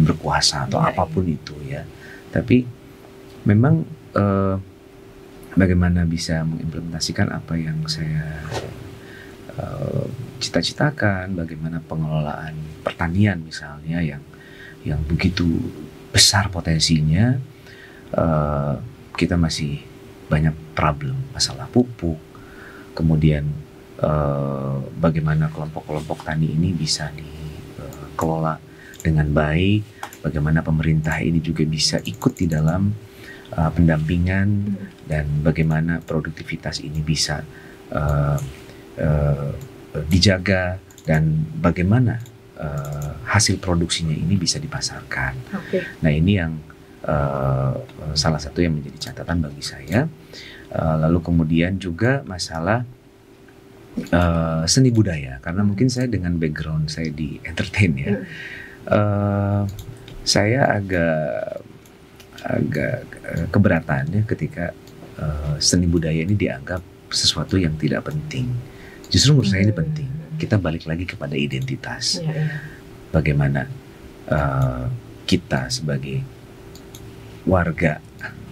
berkuasa atau apapun itu ya, tapi memang bagaimana bisa mengimplementasikan apa yang saya cita-citakan, bagaimana pengelolaan pertanian misalnya yang begitu besar potensinya. Kita masih banyak problem, masalah pupuk, kemudian bagaimana kelompok-kelompok tani ini bisa dikelola dengan baik, bagaimana pemerintah ini juga bisa ikut di dalam pendampingan, dan bagaimana produktivitas ini bisa dijaga, dan bagaimana hasil produksinya ini bisa dipasarkan. Nah ini yang salah satu yang menjadi catatan bagi saya. Lalu kemudian juga masalah seni budaya, karena mungkin saya dengan background saya di entertain ya, saya agak keberatan ya ketika seni budaya ini dianggap sesuatu yang tidak penting. Justru menurut saya ini penting. Kita balik lagi kepada identitas. Bagaimana kita sebagai warga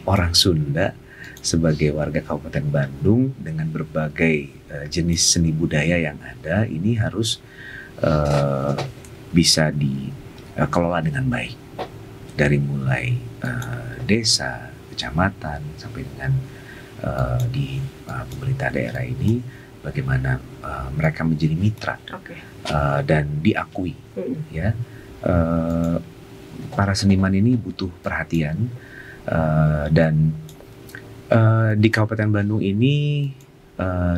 orang Sunda, sebagai warga Kabupaten Bandung, dengan berbagai jenis seni budaya yang ada, ini harus bisa dikelola dengan baik. Dari mulai desa, kecamatan, sampai dengan di pemerintah daerah ini, bagaimana mereka menjadi mitra dan diakui. Ya, para seniman ini butuh perhatian, dan di Kabupaten Bandung ini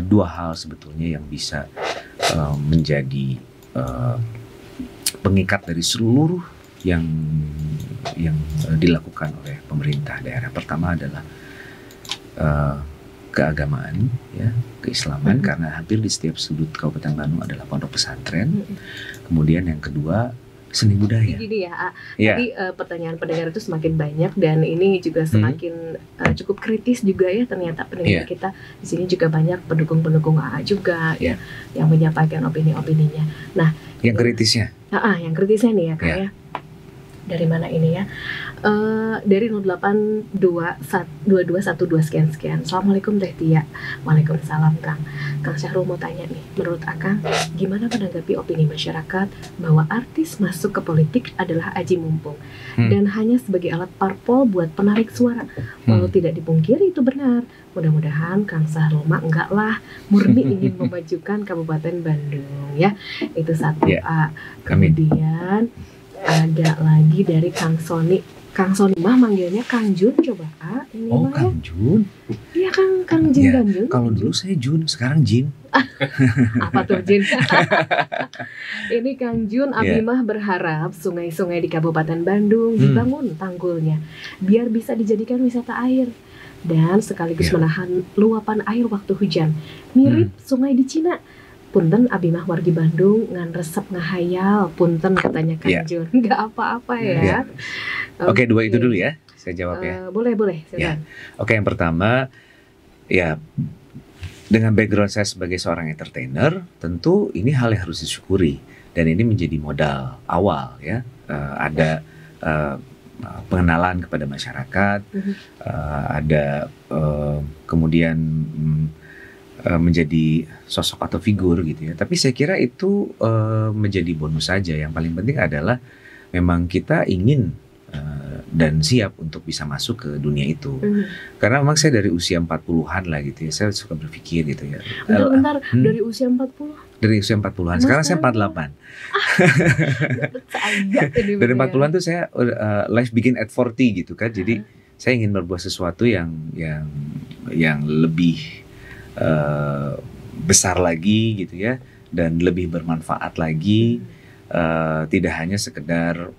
dua hal sebetulnya yang bisa menjadi pengikat dari seluruh yang dilakukan oleh pemerintah daerah. Pertama adalah keagamaan, ya, keislaman, karena hampir di setiap sudut Kabupaten Bandung adalah pondok pesantren. Kemudian yang kedua, seni budaya. Gini ya, jadi pertanyaan pendengar itu semakin banyak, dan ini juga semakin cukup kritis juga ya, ternyata pendengar kita di sini juga banyak pendukung-pendukung AA juga ya, yang menyampaikan opini-opininya. Nah, yang kritisnya? Yang kritisnya nih ya Kak ya. Dari mana ini ya? Dari 082212 sekian. Assalamualaikum Teh Tia. Waalaikumsalam Kang. Kang Syahrul mau tanya nih, menurut Akang gimana menanggapi opini masyarakat bahwa artis masuk ke politik adalah aji mumpung dan hanya sebagai alat parpol buat penarik suara? Walau tidak dipungkiri itu benar, mudah-mudahan Kang Syahrul mah enggak lah, murni ingin memajukan Kabupaten Bandung ya. Itu satu. Kemudian ada lagi dari Kang Sony Kang Sony mah manggilnya Kang Jun coba. Ini Oh, mah Kang Jun. iya Kang Jin Ya, dan Jun. kalau dulu saya Jun, sekarang Jin. Apa tuh Jin? Ini Kang Jun, Iya. Abimah berharap sungai-sungai di Kabupaten Bandung Hmm. dibangun tanggulnya biar bisa dijadikan wisata air dan sekaligus Iya. menahan luapan air waktu hujan. Mirip sungai di Cina. Punten Abimah wargi Bandung ngan resep ngahayal. Punten katanya Kang Iya. Jun. Nggak apa-apa ya. Oke, dua itu dulu ya. Saya jawab ya. Boleh. Ya. Silakan. Oke, yang pertama, ya dengan background saya sebagai seorang entertainer, tentu ini hal yang harus disyukuri dan ini menjadi modal awal ya. Ada pengenalan kepada masyarakat, ada kemudian menjadi sosok atau figur gitu ya. Tapi saya kira itu menjadi bonus saja. Yang paling penting adalah memang kita ingin dan siap untuk bisa masuk ke dunia itu. Karena memang saya dari usia 40-an lah gitu ya. Saya suka berpikir gitu ya. Bentar, dari usia 40? Dari usia 40-an. Sekarang saya 48. Dari 40-an tuh saya life begin at 40 gitu kan. Jadi saya ingin berbuat sesuatu yang lebih besar lagi gitu ya, dan lebih bermanfaat lagi. Tidak hanya sekedar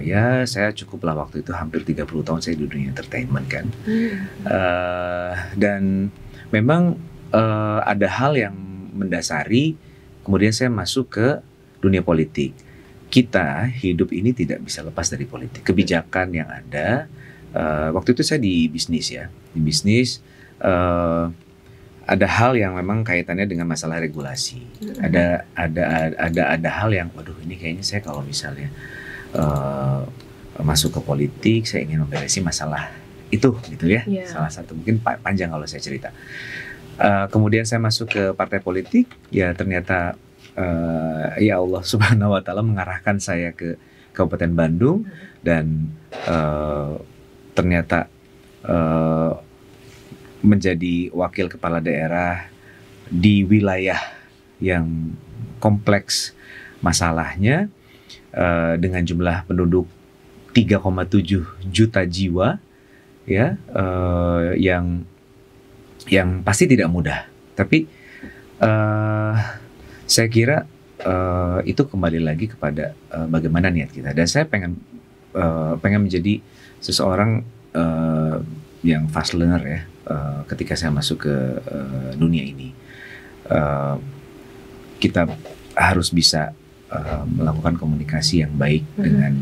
ya saya cukuplah waktu itu hampir 30 tahun saya di dunia entertainment kan. Dan memang ada hal yang mendasari kemudian saya masuk ke dunia politik. Kita hidup ini tidak bisa lepas dari politik. Kebijakan yang ada waktu itu saya di bisnis ya. Di bisnis ada hal yang memang kaitannya dengan masalah regulasi. Ada hal yang waduh ini kayaknya saya kalau misalnya masuk ke politik saya ingin memberesi masalah itu gitu ya. Yeah. Salah satu mungkin panjang kalau saya cerita. Kemudian saya masuk ke partai politik ya ternyata ya Allah Subhanahu wa taala mengarahkan saya ke Kabupaten Bandung dan ternyata menjadi wakil kepala daerah di wilayah yang kompleks masalahnya dengan jumlah penduduk 3,7 juta jiwa ya, yang pasti tidak mudah. Tapi saya kira itu kembali lagi kepada bagaimana niat kita. Dan saya pengen menjadi seseorang yang fast learner ya. Ketika saya masuk ke dunia ini, kita harus bisa melakukan komunikasi yang baik dengan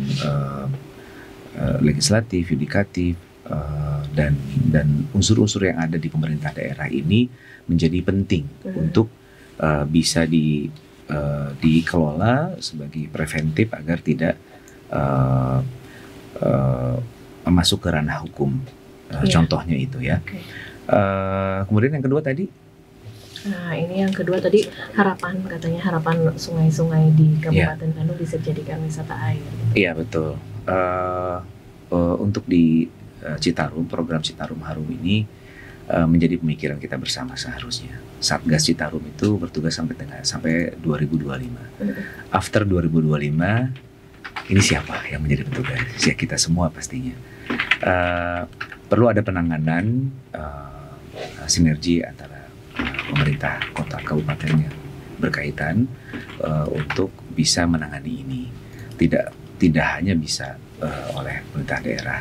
legislatif, yudikatif, dan unsur-unsur yang ada di pemerintah daerah ini menjadi penting untuk bisa dikelola sebagai preventif agar tidak masuk ke ranah hukum. Contohnya itu ya. Kemudian yang kedua tadi. Nah ini yang kedua tadi katanya harapan sungai-sungai di Kabupaten Bandung bisa dijadikan wisata air. Iya betul. Untuk di Citarum, program Citarum Harum ini menjadi pemikiran kita bersama seharusnya. Satgas Citarum itu bertugas sampai 2025. After 2025 ini siapa yang menjadi petugas? Ya kita semua pastinya. Perlu ada penanganan sinergi antara pemerintah kota kabupaten yang berkaitan untuk bisa menangani ini. Tidak hanya bisa oleh pemerintah daerah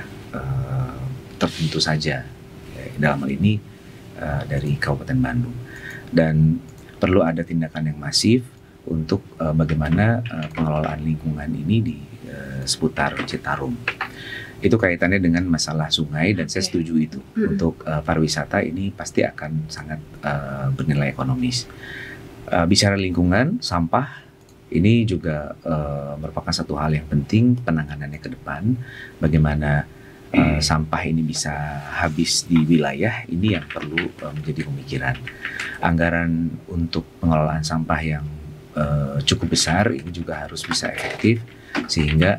tertentu saja, dalam hal ini dari Kabupaten Bandung, dan perlu ada tindakan yang masif untuk bagaimana pengelolaan lingkungan ini di seputar Citarum. Itu kaitannya dengan masalah sungai dan saya setuju itu. Untuk pariwisata ini pasti akan sangat bernilai ekonomis. Bicara lingkungan, sampah ini juga merupakan satu hal yang penting penanganannya ke depan. Bagaimana sampah ini bisa habis di wilayah ini yang perlu menjadi pemikiran. Anggaran untuk pengelolaan sampah yang cukup besar ini juga harus bisa efektif sehingga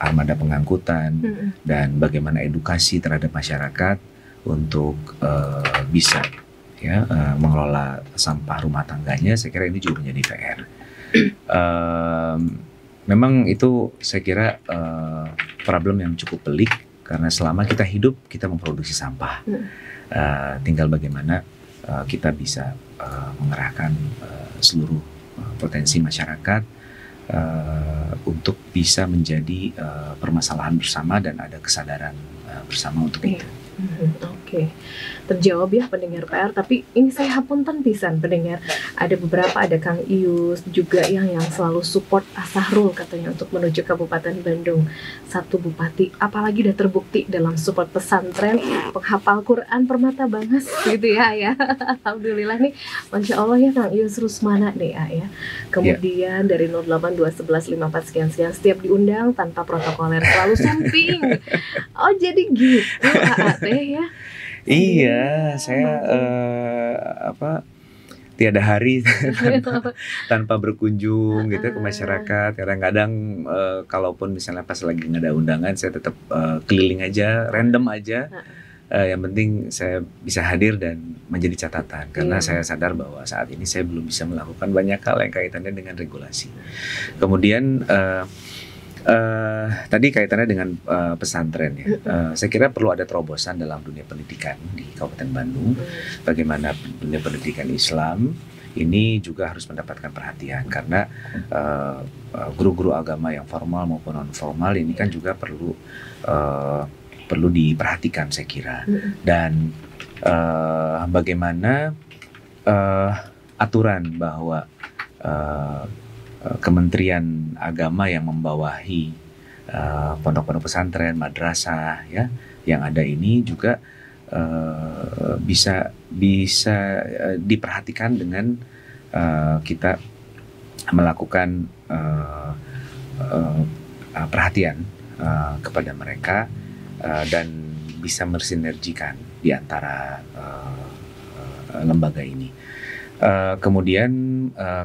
armada pengangkutan dan bagaimana edukasi terhadap masyarakat untuk bisa ya mengelola sampah rumah tangganya. Saya kira ini juga menjadi PR. Memang itu saya kira problem yang cukup pelik karena selama kita hidup kita memproduksi sampah. Tinggal bagaimana kita bisa mengerahkan seluruh potensi masyarakat untuk bisa menjadi permasalahan bersama dan ada kesadaran bersama untuk itu. Oke, terjawab ya pendengar PR. Tapi ini saya hapunten pisan pendengar. Ada beberapa, ada Kang Ius juga yang selalu support Sahrul katanya untuk menuju Kabupaten Bandung. Satu bupati, apalagi udah terbukti dalam support pesantren, penghafal Quran permata banget gitu ya. Alhamdulillah nih, Masya Allah ya Kang Ius Rusmana nih ya. Kemudian dari 0821154 sekian setiap diundang tanpa protokoler selalu sumping. Oh jadi gitu ya. Iya, saya tiada hari tanpa berkunjung gitu ke masyarakat. Kadang-kadang kalaupun misalnya pas lagi nggak ada undangan, saya tetap keliling aja, random aja. Yang penting saya bisa hadir dan menjadi catatan karena saya sadar bahwa saat ini saya belum bisa melakukan banyak hal yang kaitannya dengan regulasi. Kemudian tadi kaitannya dengan pesantren ya. Saya kira perlu ada terobosan dalam dunia pendidikan di Kabupaten Bandung. Bagaimana dunia pendidikan Islam ini juga harus mendapatkan perhatian karena guru-guru agama yang formal maupun non formal ini kan juga perlu diperhatikan saya kira. Dan bagaimana aturan bahwa Kementerian Agama yang membawahi pondok-pondok pesantren, madrasah ya yang ada ini juga bisa diperhatikan dengan kita melakukan perhatian kepada mereka dan bisa bersinergikan di antara lembaga ini. Kemudian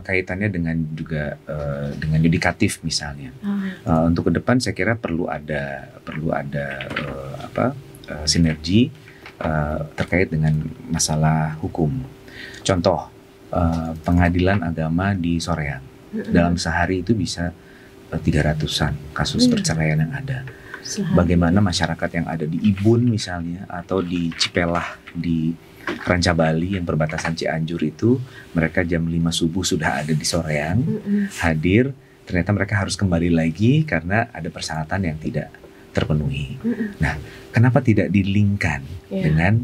kaitannya dengan juga dengan yudikatif misalnya. Untuk ke depan saya kira perlu ada sinergi terkait dengan masalah hukum. Contoh pengadilan agama di Soreang dalam sehari itu bisa 300-an kasus perceraian yang ada. Bagaimana masyarakat yang ada di Ibun misalnya atau di Cipelah di Ranca Bali yang perbatasan Cianjur itu, mereka jam 5 subuh sudah ada di Soreang, hadir, ternyata mereka harus kembali lagi karena ada persyaratan yang tidak terpenuhi. Nah, kenapa tidak dilingkan dengan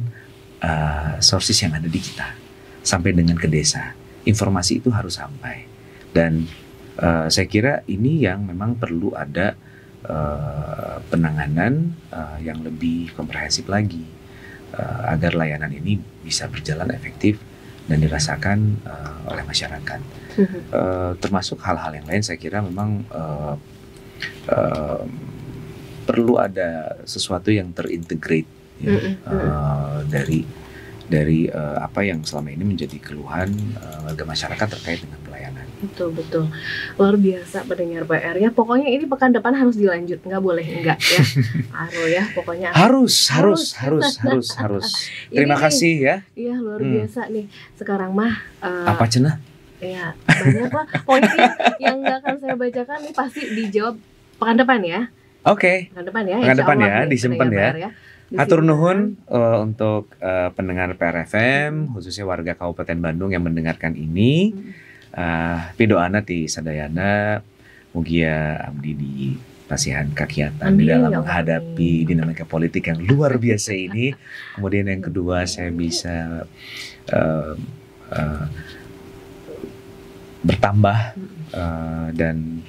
sources yang ada di kita, sampai dengan ke desa? Informasi itu harus sampai. Dan saya kira ini yang memang perlu ada penanganan yang lebih komprehensif lagi. Agar layanan ini bisa berjalan efektif dan dirasakan oleh masyarakat. Termasuk hal-hal yang lain saya kira memang perlu ada sesuatu yang terintegrate ya, dari apa yang selama ini menjadi keluhan warga masyarakat terkait dengan pelayanan. Betul, luar biasa pendengar PR ya. Pokoknya ini pekan depan harus dilanjut, nggak boleh enggak ya. Ya, pokoknya harus. Terima kasih ya. Iya, luar biasa nih. Sekarang mah apa cenah? Ya banyak lah. Pokoknya yang nggak akan saya bacakan nih pasti dijawab pekan depan ya. Oke. Pekan depan ya. Pekan depan ya, disimpan ya. Atur nuhun untuk pendengar PR FM, khususnya warga Kabupaten Bandung yang mendengarkan ini. Pidoana ti sadayana mugia abdi di pasihan kakiatan di dalam menghadapi dinamika politik yang luar biasa ini. Kemudian yang kedua saya bisa bertambah dan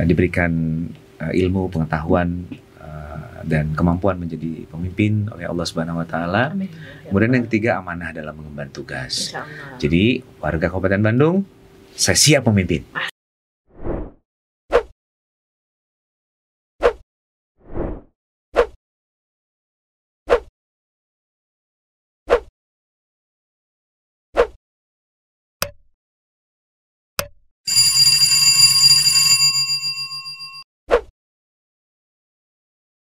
diberikan ilmu, pengetahuan dan kemampuan menjadi pemimpin oleh Allah Subhanahu wa taala. Kemudian yang ketiga amanah dalam mengemban tugas. Jadi warga Kabupaten Bandung, saya siap memimpin.